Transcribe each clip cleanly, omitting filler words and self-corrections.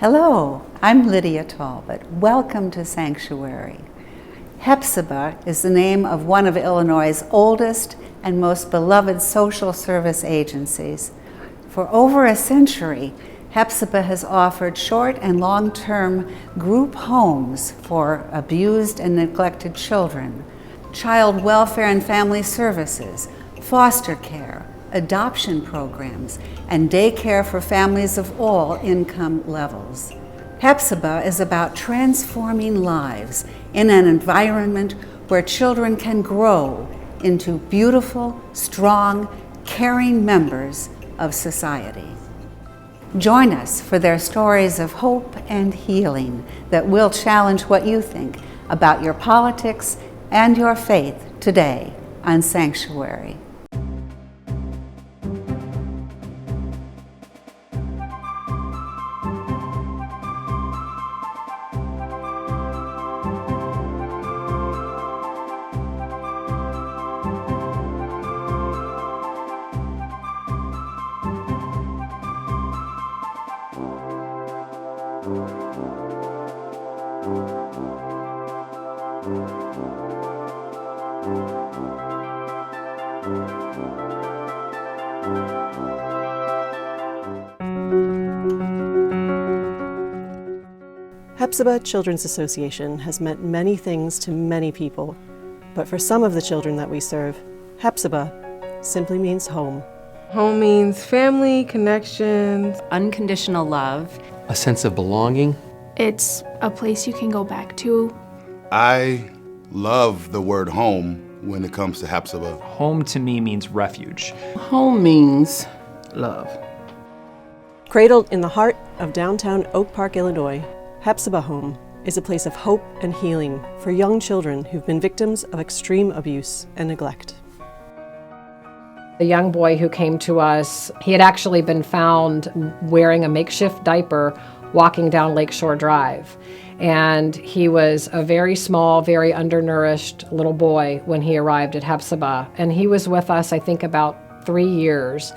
Hello, I'm Lydia Talbot. Welcome to Sanctuary. Hephzibah is the name of one of Illinois' oldest and most beloved social service agencies. For over a century, Hephzibah has offered short and long-term group homes for abused and neglected children, child welfare and family services, foster care, adoption programs, and daycare for families of all income levels. Hephzibah is about transforming lives in an environment where children can grow into beautiful, strong, caring members of society. Join us for their stories of hope and healing that will challenge what you think about your politics and your faith today on Sanctuary. Hephzibah Children's Association has meant many things to many people, but for some of the children that we serve, Hephzibah simply means home. Home means family, connections, unconditional love, a sense of belonging. It's a place you can go back to. I love the word home when it comes to Hephzibah. Home to me means refuge. Home means love. Cradled in the heart of downtown Oak Park, Illinois, Hephzibah Home is a place of hope and healing for young children who've been victims of extreme abuse and neglect. The young boy who came to us, he had actually been found wearing a makeshift diaper walking down Lakeshore Drive. And he was a very small, very undernourished little boy when he arrived at Hephzibah. And he was with us, I think, about 3 years.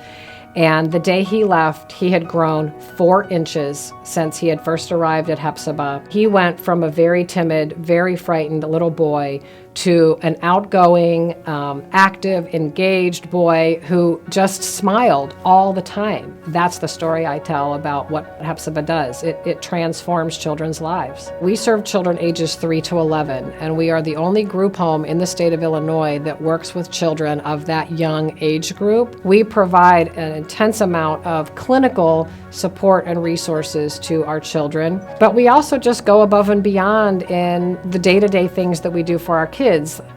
And the day he left, he had grown 4 inches since he had first arrived at Hephzibah. He went from a very timid, very frightened little boy to an outgoing, active, engaged boy who just smiled all the time. That's the story I tell about what Hephzibah does. It transforms children's lives. We serve children ages 3 to 11, and we are the only group home in the state of Illinois that works with children of that young age group. We provide an intense amount of clinical support and resources to our children, but we also just go above and beyond in the day-to-day things that we do for our kids,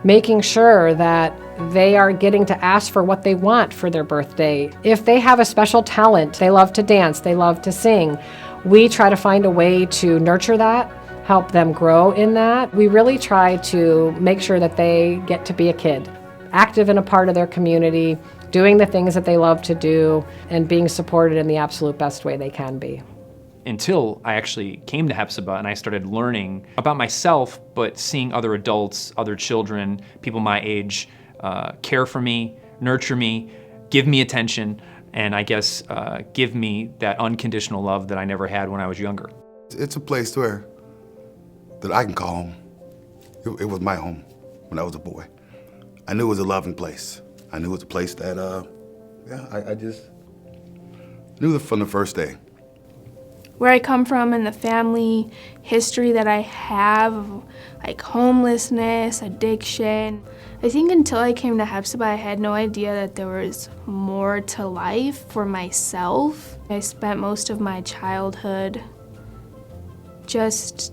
making sure that they are getting to ask for what they want for their birthday. If they have a special talent, they love to dance, they love to sing, we try to find a way to nurture that, help them grow in that. We really try to make sure that they get to be a kid, active in a part of their community, doing the things that they love to do, and being supported in the absolute best way they can be. Until I actually came to Hephzibah and I started learning about myself, but seeing other adults, other children, people my age, care for me, nurture me, give me attention, and I guess give me that unconditional love that I never had when I was younger. It's a place that I can call home. It was my home when I was a boy. I knew it was a loving place. I knew it was a place that, I just knew it from the first day. Where I come from and the family history that I have, like homelessness, addiction. I think until I came to Hephzibah, I had no idea that there was more to life for myself. I spent most of my childhood just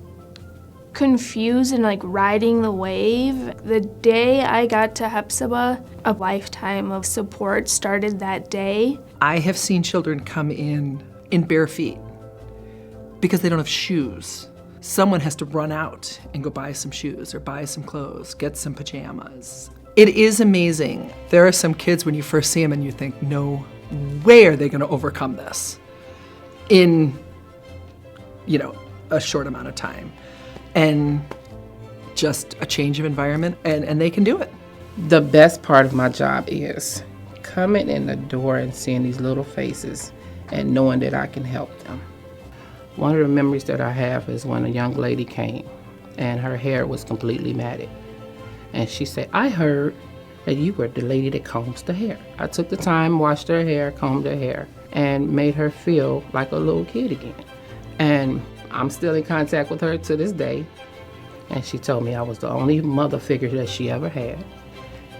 confused and like riding the wave. The day I got to Hephzibah, a lifetime of support started that day. I have seen children come in bare feet because they don't have shoes. Someone has to run out and go buy some shoes or buy some clothes, get some pajamas. It is amazing. There are some kids when you first see them and you think, no way are they gonna overcome this in, a short amount of time. And just a change of environment, and they can do it. The best part of my job is coming in the door and seeing these little faces and knowing that I can help them. One of the memories that I have is when a young lady came and her hair was completely matted. And she said, I heard that you were the lady that combs the hair. I took the time, washed her hair, combed her hair, and made her feel like a little kid again. And I'm still in contact with her to this day. And she told me I was the only mother figure that she ever had,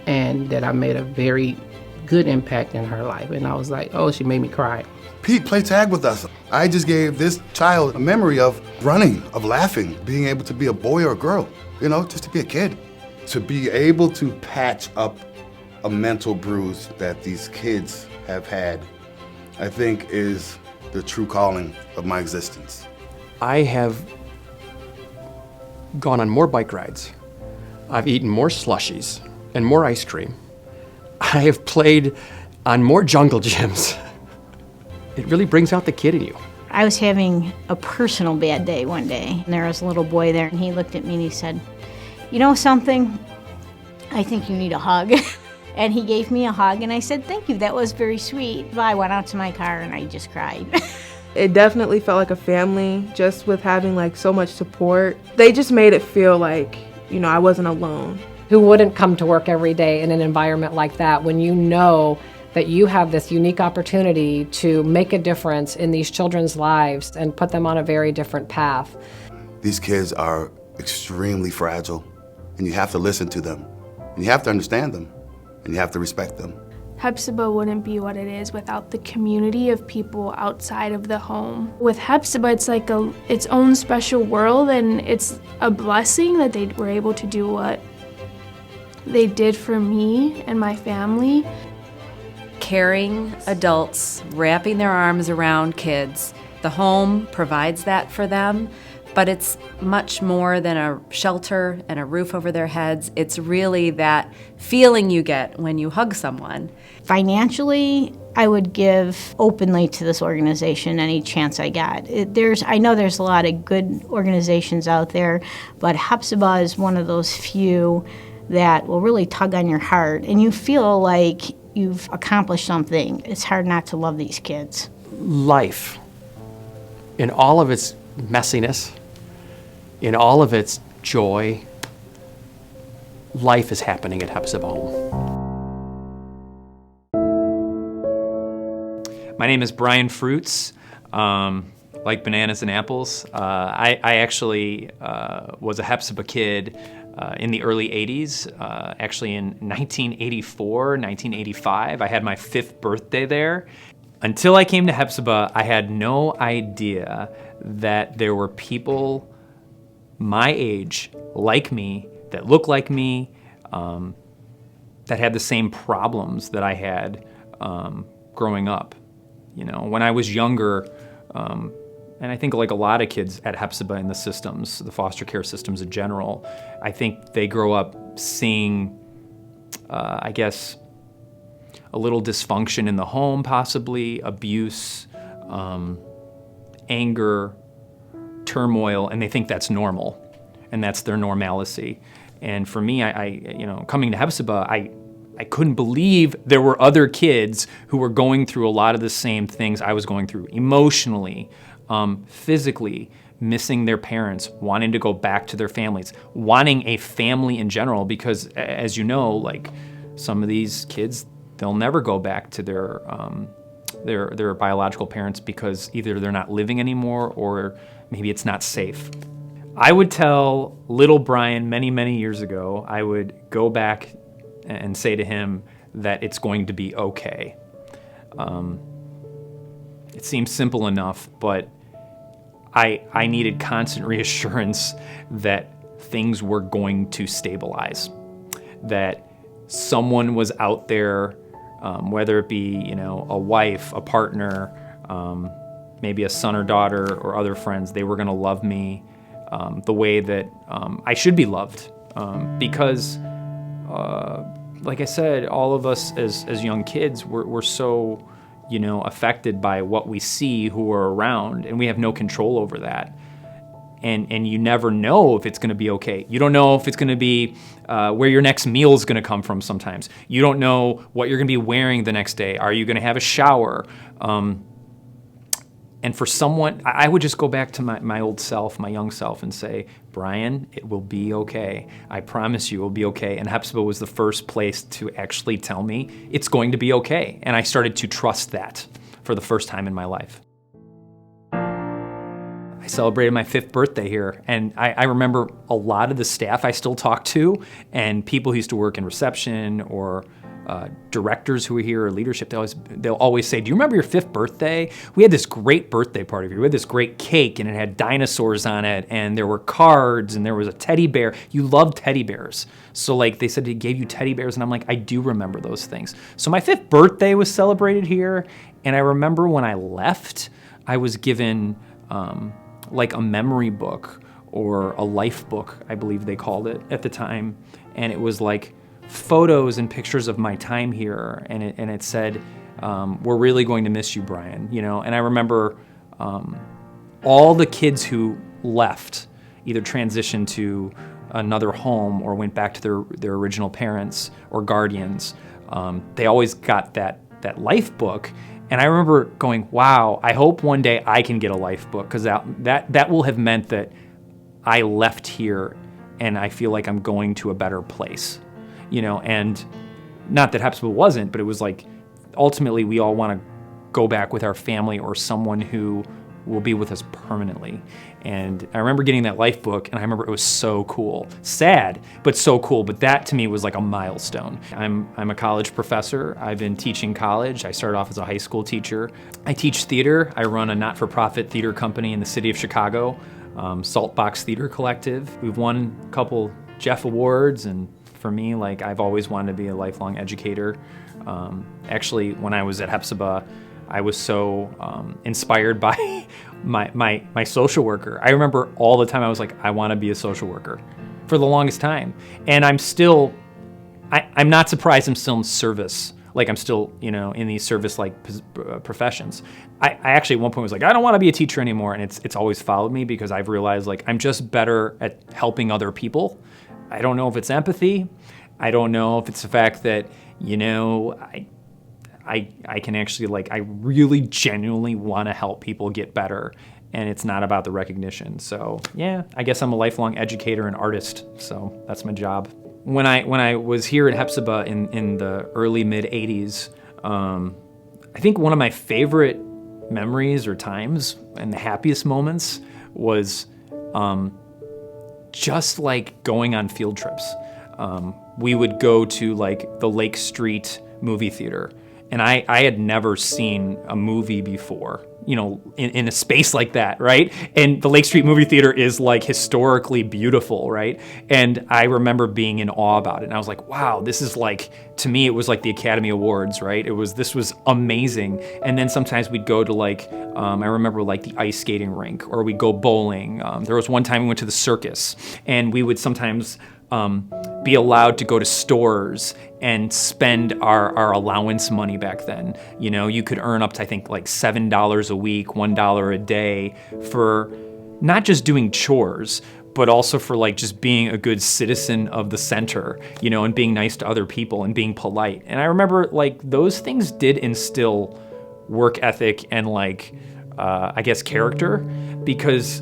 and that I made a very good impact in her life. And I was like, oh, she made me cry. Pete, play tag with us. I just gave this child a memory of running, of laughing, being able to be a boy or a girl, you know, just to be a kid. To be able to patch up a mental bruise that these kids have had, I think is the true calling of my existence. I have gone on more bike rides. I've eaten more slushies and more ice cream. I have played on more jungle gyms. It really brings out the kid in you. I was having a personal bad day one day, and there was a little boy there, and he looked at me and he said, you know something? I think you need a hug. And he gave me a hug, and I said, thank you, that was very sweet. I went out to my car and I just cried. It definitely felt like a family, just with having like so much support. They just made it feel like, you know, I wasn't alone. Who wouldn't come to work every day in an environment like that when you know that you have this unique opportunity to make a difference in these children's lives and put them on a very different path? These kids are extremely fragile, and you have to listen to them, and you have to understand them, and you have to respect them. Hephzibah wouldn't be what it is without the community of people outside of the home. With Hephzibah, it's like its own special world, and it's a blessing that they were able to do what they did for me and my family. Caring adults, wrapping their arms around kids. The home provides that for them, but it's much more than a shelter and a roof over their heads. It's really that feeling you get when you hug someone. Financially, I would give openly to this organization any chance I got. I know there's a lot of good organizations out there, but Hephzibah is one of those few that will really tug on your heart, and you feel like you've accomplished something. It's hard not to love these kids. Life, in all of its messiness, in all of its joy, life is happening at Hephzibah Home. My name is Brian Fruits. Like bananas and apples. I actually was a Hephzibah kid in the early 80s, actually in 1984, 1985. I had my 5th birthday there. Until I came to Hephzibah, I had no idea that there were people my age, like me, that look like me, that had the same problems that I had growing up. You know, when I was younger, and I think like a lot of kids at Hephzibah in the systems, the foster care systems in general, I think they grow up seeing, I guess, a little dysfunction in the home, possibly, abuse, anger, turmoil, and they think that's normal, and that's their normalcy. And for me, I coming to Hephzibah, I couldn't believe there were other kids who were going through a lot of the same things I was going through, emotionally, physically, missing their parents, wanting to go back to their families, wanting a family in general, because as you know, like some of these kids, they'll never go back to their biological parents because either they're not living anymore or maybe it's not safe. I would tell little Brian many, many years ago, I would go back and say to him that it's going to be okay. It seems simple enough, but I needed constant reassurance that things were going to stabilize, that someone was out there, whether it be a wife, a partner, maybe a son or daughter or other friends, they were going to love me the way that I should be loved, because like I said, all of us as young kids, we're so affected by what we see who are around, and we have no control over that. And you never know if it's going to be okay. You don't know if it's going to be where your next meal is going to come from sometimes. You don't know what you're going to be wearing the next day. Are you going to have a shower? And for someone, I would just go back to my old self, my young self, and say, Brian, it will be okay. I promise you it will be okay. And Hephzibah was the first place to actually tell me it's going to be okay. And I started to trust that for the first time in my life. I celebrated my 5th birthday here, and I remember a lot of the staff I still talk to, and people who used to work in reception or directors who were here or leadership, they'll always say, do you remember your 5th birthday? We had this great birthday party here. We had this great cake, and it had dinosaurs on it, and there were cards, and there was a teddy bear. You loved teddy bears. So like they said, they gave you teddy bears, and I'm like, I do remember those things. So my 5th birthday was celebrated here, and I remember when I left, I was given like a memory book or a life book, I believe they called it at the time. And it was like photos and pictures of my time here. And it said, we're really going to miss you, Brian. You know, and I remember all the kids who left, either transitioned to another home or went back to their original parents or guardians. They always got that life book. And I remember going, wow, I hope one day I can get a life book, because that will have meant that I left here and I feel like I'm going to a better place, you know. And not that Hephzibah wasn't, but it was like ultimately we all want to go back with our family or someone who will be with us permanently. And I remember getting that life book, and I remember it was so cool. Sad, but so cool. But that to me was like a milestone. I'm a college professor. I've been teaching college. I started off as a high school teacher. I teach theater. I run a not-for-profit theater company in the city of Chicago, Saltbox Theater Collective. We've won a couple Jeff Awards, and for me, like, I've always wanted to be a lifelong educator. Actually, when I was at Hephzibah, I was so inspired by my social worker. I remember all the time I was like, I want to be a social worker for the longest time. And I'm not surprised I'm still in service. Like I'm still, you know, in these service-like professions. I actually at one point was like, I don't want to be a teacher anymore. And it's always followed me, because I've realized like I'm just better at helping other people. I don't know if it's empathy. I don't know if it's the fact that, you know, I can actually, like, I really genuinely want to help people get better, and it's not about the recognition. So yeah, I guess I'm a lifelong educator and artist, so that's my job. When I was here at Hephzibah in the early mid 80s, I think one of my favorite memories or times and the happiest moments was just like going on field trips. We would go to like the Lake Street movie theater. And I had never seen a movie before, you know, in a space like that, right? And the Lake Street movie theater is like historically beautiful, right? And I remember being in awe about it. And I was like, wow, this is like, to me, it was like the Academy Awards, right? This was amazing. And then sometimes we'd go to like, I remember like the ice skating rink, or we'd go bowling. There was one time we went to the circus, and we would sometimes be allowed to go to stores and spend our allowance money back then. You know, you could earn up to, I think, like $7 a week, $1 a day for not just doing chores, but also for like just being a good citizen of the center, you know, and being nice to other people and being polite. And I remember like those things did instill work ethic and like, I guess character, because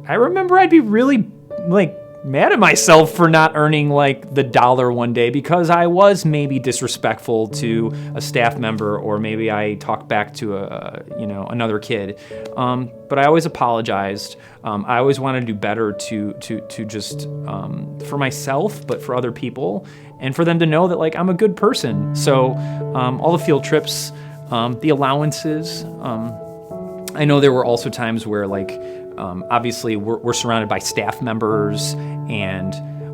I remember I'd be really like mad at myself for not earning like the dollar one day, because I was maybe disrespectful to a staff member, or maybe I talked back to another kid. But I always apologized. I always wanted to do better to just for myself, but for other people, and for them to know that like I'm a good person. So all the field trips, the allowances. I know there were also times where like obviously we're surrounded by staff members and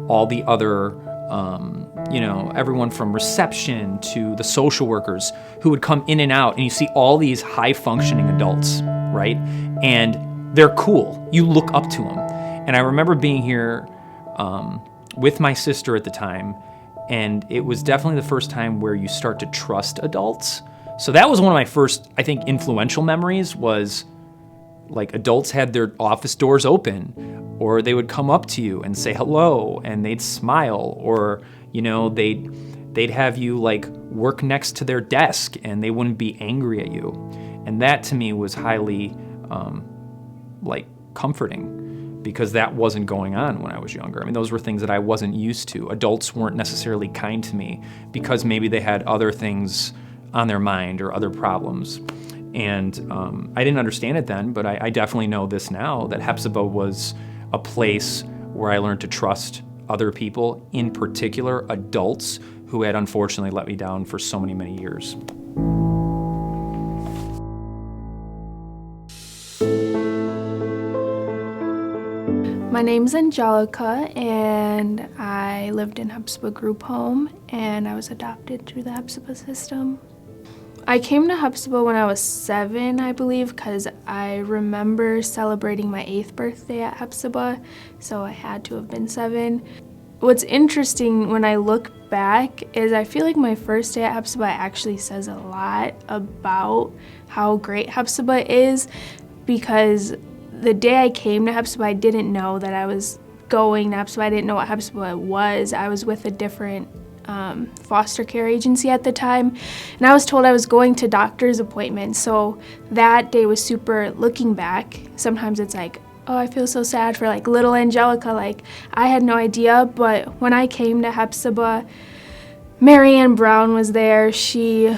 all the other, everyone from reception to the social workers who would come in and out, and you see all these high-functioning adults, right? And they're cool. You look up to them. And I remember being here with my sister at the time, and it was definitely the first time where you start to trust adults. So that was one of my first, I think, influential memories, was like adults had their office doors open, or they would come up to you and say hello, and they'd smile, or, you know, they'd have you like work next to their desk and they wouldn't be angry at you. And that to me was highly like comforting, because that wasn't going on when I was younger. I mean, those were things that I wasn't used to. Adults weren't necessarily kind to me because maybe they had other things on their mind or other problems. And I didn't understand it then, but I definitely know this now, that Hephzibah was a place where I learned to trust other people, in particular adults who had unfortunately let me down for so many, many years. My name's Angelica, and I lived in Hephzibah group home, and I was adopted through the Hephzibah system. I came to Hephzibah when I was 7, I believe, because I remember celebrating my 8th birthday at Hephzibah, so I had to have been 7. What's interesting when I look back is I feel like my first day at Hephzibah actually says a lot about how great Hephzibah is, because the day I came to Hephzibah, I didn't know that I was going to Hephzibah. I didn't know what Hephzibah was. I was with a different foster care agency at the time, and I was told I was going to doctor's appointments. So that day was super, looking back, sometimes it's like, oh, I feel so sad for like little Angelica. Like, I had no idea, but when I came to Hephzibah, Marianne Brown was there. She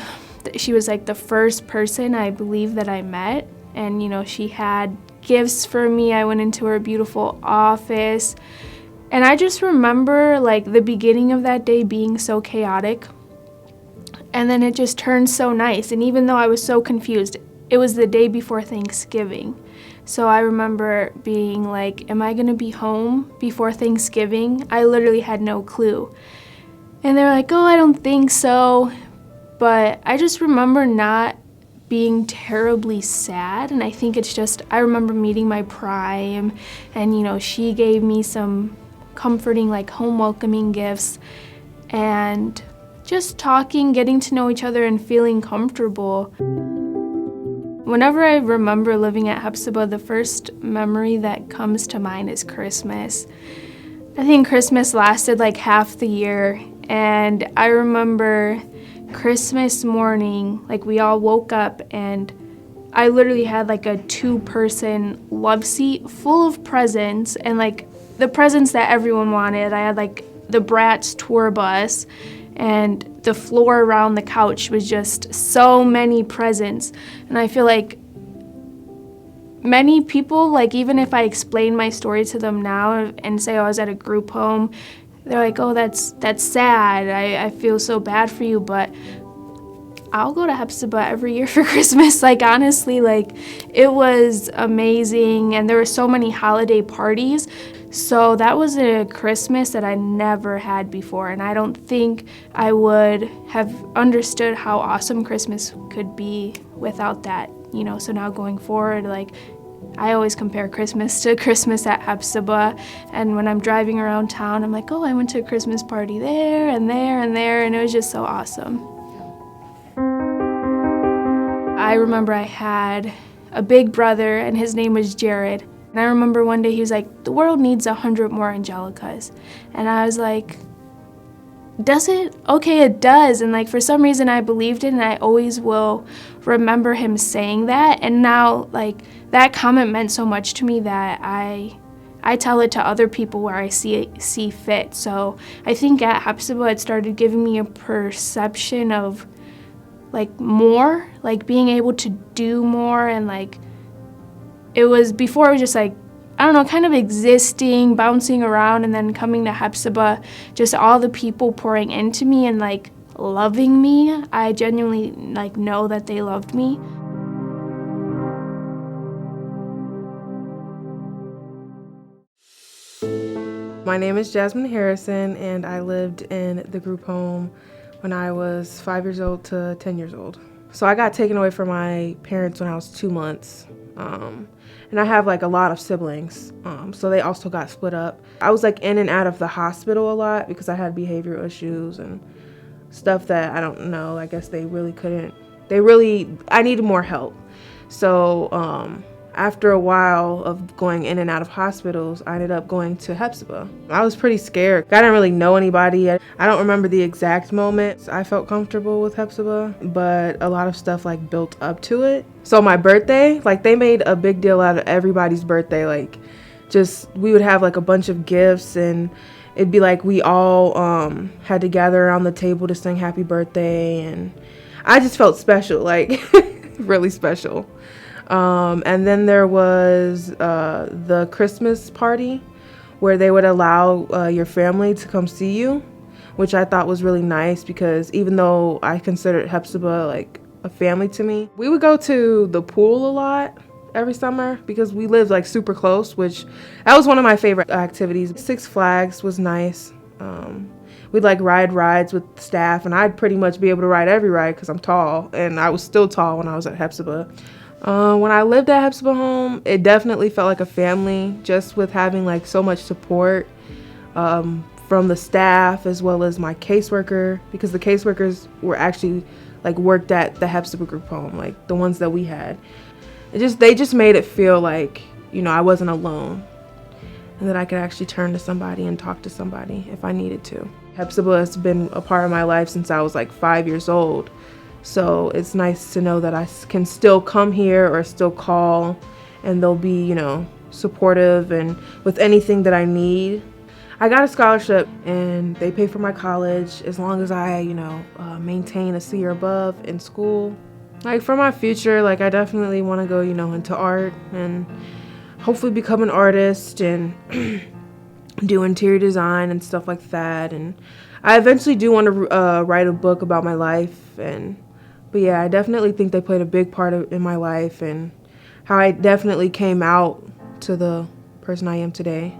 was like the first person I believe that I met, and you know, she had gifts for me. I went into her beautiful office, and I just remember like the beginning of that day being so chaotic, and then it just turned so nice. And even though I was so confused, it was the day before Thanksgiving, so I remember being like, am I gonna be home before Thanksgiving? I literally had no clue. And they're like, oh, I don't think so. But I just remember not being terribly sad, and I think it's just, I remember meeting my prime, and you know, she gave me some comforting like home welcoming gifts, and just talking, getting to know each other and feeling comfortable. Whenever I remember living at Hephzibah, the first memory that comes to mind is Christmas. I think Christmas lasted like half the year, and I remember Christmas morning, like we all woke up and I literally had like a 2-person love seat full of presents, and like the presents that everyone wanted. I had like the Bratz tour bus, and the floor around the couch was just so many presents. And I feel like many people, like even if I explain my story to them now and say, oh, I was at a group home, they're like, oh, that's sad. I feel so bad for you, but I'll go to Hephzibah every year for Christmas. Like, honestly, like, it was amazing, and there were so many holiday parties. So that was a Christmas that I never had before, and I don't think I would have understood how awesome Christmas could be without that, you know. So now going forward, like, I always compare Christmas to Christmas at Hephzibah, and when I'm driving around town, I'm like, oh, I went to a Christmas party there and there and there, and it was just so awesome. I remember I had a big brother, and his name was Jared, and I remember one day he was like, the world needs 100 more Angelicas, and I was like, does it? Okay, it does. And like, for some reason I believed it, and I always will remember him saying that. And now, like, that comment meant so much to me that I tell it to other people where I see fit. So I think at Hephzibah it started giving me a perception of like more, like being able to do more, and like it was, before it was just like, I don't know, kind of existing, bouncing around, and then coming to Hephzibah, just all the people pouring into me and like loving me. I genuinely like know that they loved me. My name is Jasmine Harrison, and I lived in the group home when I was 5 years old to 10 years old. So I got taken away from my parents when I was 2 months. And I have like a lot of siblings, so they also got split up. I was like in and out of the hospital a lot because I had behavioral issues and stuff that I don't know. I guess I needed more help. So After a while of going in and out of hospitals, I ended up going to Hephzibah. I was pretty scared. I didn't really know anybody. I don't remember the exact moment I felt comfortable with Hephzibah, but a lot of stuff like built up to it. So my birthday, like they made a big deal out of everybody's birthday. Like we would have like a bunch of gifts, and it'd be like we all had to gather around the table to sing happy birthday, and I just felt special, like really special. And then there was the Christmas party where they would allow your family to come see you, which I thought was really nice because even though I considered Hephzibah like a family to me, we would go to the pool a lot every summer because we lived like super close, which that was one of my favorite activities. Six Flags was nice. We'd like ride rides with staff, and I'd pretty much be able to ride every ride because I'm tall, and I was still tall when I was at Hephzibah. When I lived at Hephzibah home, it definitely felt like a family, just with having like so much support from the staff as well as my caseworker, because the caseworkers were actually like worked at the Hephzibah group home, like the ones that we had. They just made it feel like, you know, I wasn't alone, and that I could actually turn to somebody and talk to somebody if I needed to. Hephzibah has been a part of my life since I was like 5 years old. So it's nice to know that I can still come here or still call, and they'll be, you know, supportive and with anything that I need. I got a scholarship, and they pay for my college as long as I, you know, maintain a C or above in school. Like for my future, like I definitely want to go, you know, into art and hopefully become an artist and do interior design and stuff like that. And I eventually do want to write a book about my life. But yeah, I definitely think they played a big part in my life and how I definitely came out to the person I am today.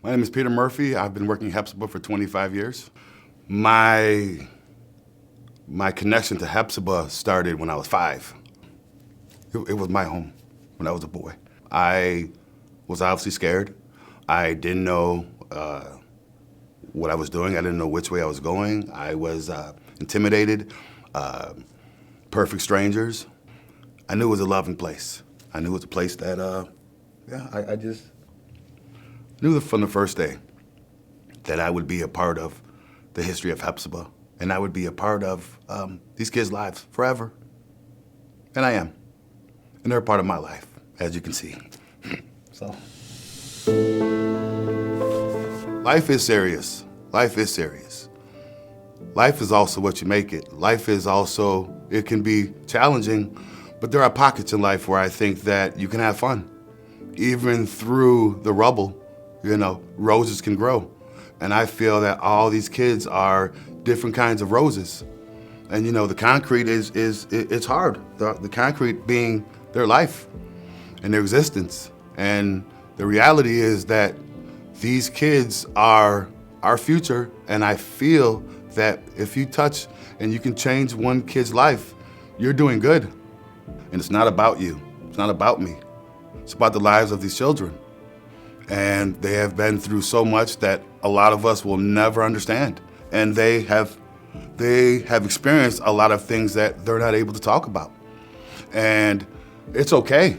My name is Peter Murphy. I've been working at Hephzibah for 25 years. My connection to Hephzibah started when I was 5. It was my home when I was a boy. I was obviously scared. I didn't know what I was doing. I didn't know which way I was going. I was intimidated, perfect strangers. I knew it was a loving place. I knew it was a place that, I just knew from the first day that I would be a part of the history of Hephzibah, and I would be a part of these kids' lives forever. And I am. And they're a part of my life, as you can see. So. Life is serious. Life is serious. Life is also what you make it. Life is also, it can be challenging, but there are pockets in life where I think that you can have fun. Even through the rubble, you know, roses can grow. And I feel that all these kids are different kinds of roses. And you know, the concrete it's hard. The concrete being their life and their existence. And the reality is that these kids are our future, and I feel that if you touch and you can change one kid's life, you're doing good. And it's not about you. It's not about me. It's about the lives of these children. And they have been through so much that a lot of us will never understand. And they have experienced a lot of things that they're not able to talk about. And it's okay.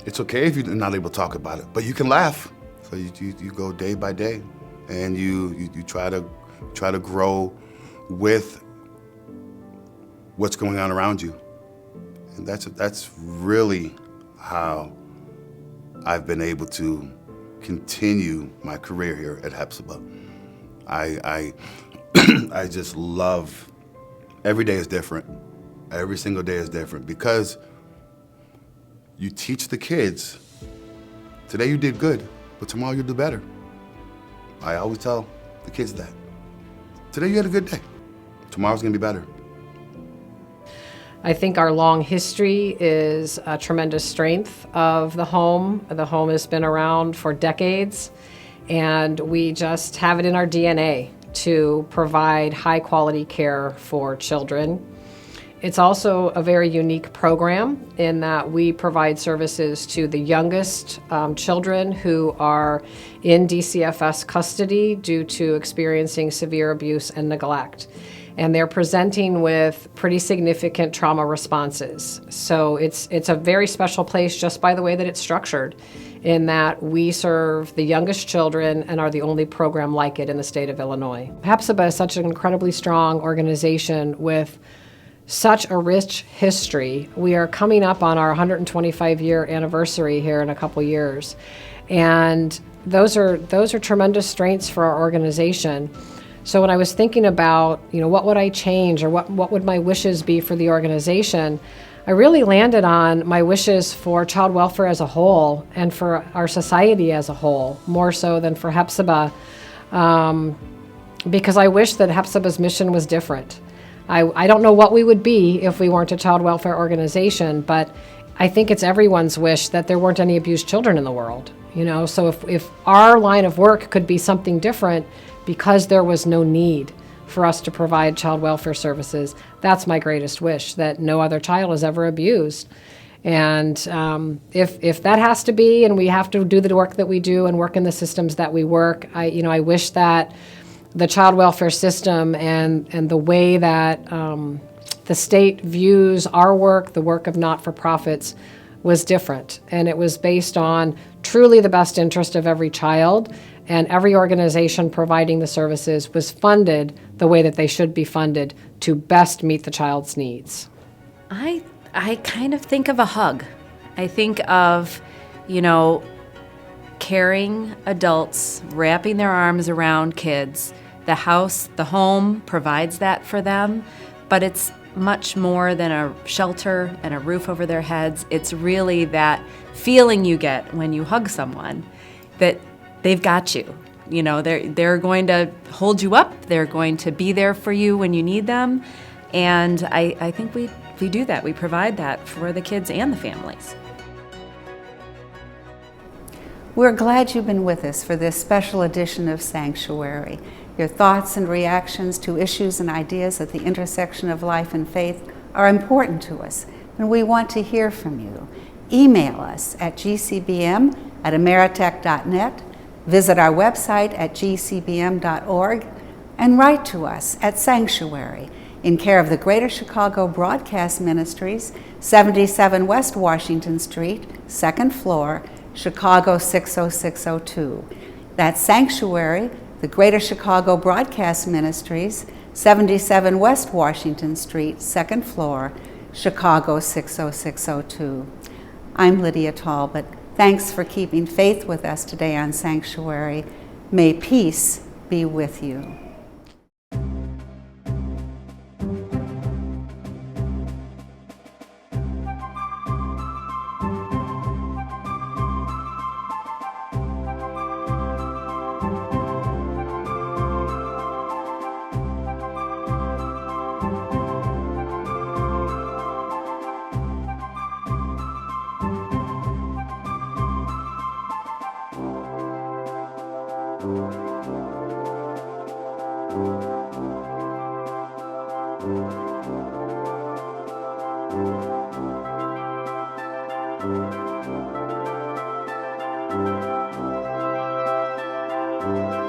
It's okay if you're not able to talk about it, but you can laugh. So you go day by day, and you try to grow with what's going on around you. And that's really how I've been able to continue my career here at Hephzibah. I just love, every day is different. Every single day is different because you teach the kids, today you did good, but tomorrow you'll do better. I always tell the kids that. Today you had a good day, tomorrow's gonna be better. I think our long history is a tremendous strength of the home. The home has been around for decades, and we just have it in our DNA to provide high quality care for children. It's also a very unique program in that we provide services to the youngest children who are in DCFS custody due to experiencing severe abuse and neglect. and they're presenting with pretty significant trauma responses. So it's a very special place just by the way that it's structured, in that we serve the youngest children and are the only program like it in the state of Illinois. Hephzibah is such an incredibly strong organization with such a rich history. We are coming up on our 125-year anniversary here in a couple years, and those are tremendous strengths for our organization. So when I was thinking about, what would I change, or what would my wishes be for the organization, I really landed on my wishes for child welfare as a whole and for our society as a whole, more so than for Hephzibah, because I wish that Hephzibah's mission was different. I don't know what we would be if we weren't a child welfare organization, but I think it's everyone's wish that there weren't any abused children in the world. So if our line of work could be something different because there was no need for us to provide child welfare services, that's my greatest wish, that no other child is ever abused. And if that has to be, and we have to do the work that we do and work in the systems that we work, I wish that the child welfare system and the way that the state views our work, the work of not-for-profits, was different. And it was based on truly the best interest of every child, and every organization providing the services was funded the way that they should be funded to best meet the child's needs. I kind of think of a hug. I think of, caring adults wrapping their arms around kids. The home provides that for them, but it's much more than a shelter and a roof over their heads. It's really that feeling you get when you hug someone, that they've got you. They're going to hold you up. They're going to be there for you when you need them. And I think we do that. We provide that for the kids and the families. We're glad you've been with us for this special edition of Sanctuary. Your thoughts and reactions to issues and ideas at the intersection of life and faith are important to us, and we want to hear from you. Email us at gcbm@ameritech.net, visit our website at gcbm.org, and write to us at Sanctuary, in care of the Greater Chicago Broadcast Ministries, 77 West Washington Street, 2nd floor, Chicago 60602. That's Sanctuary, the Greater Chicago Broadcast Ministries, 77 West Washington Street, 2nd floor, Chicago 60602. I'm Lydia Talbot. Thanks for keeping faith with us today on Sanctuary. May peace be with you. Thank you.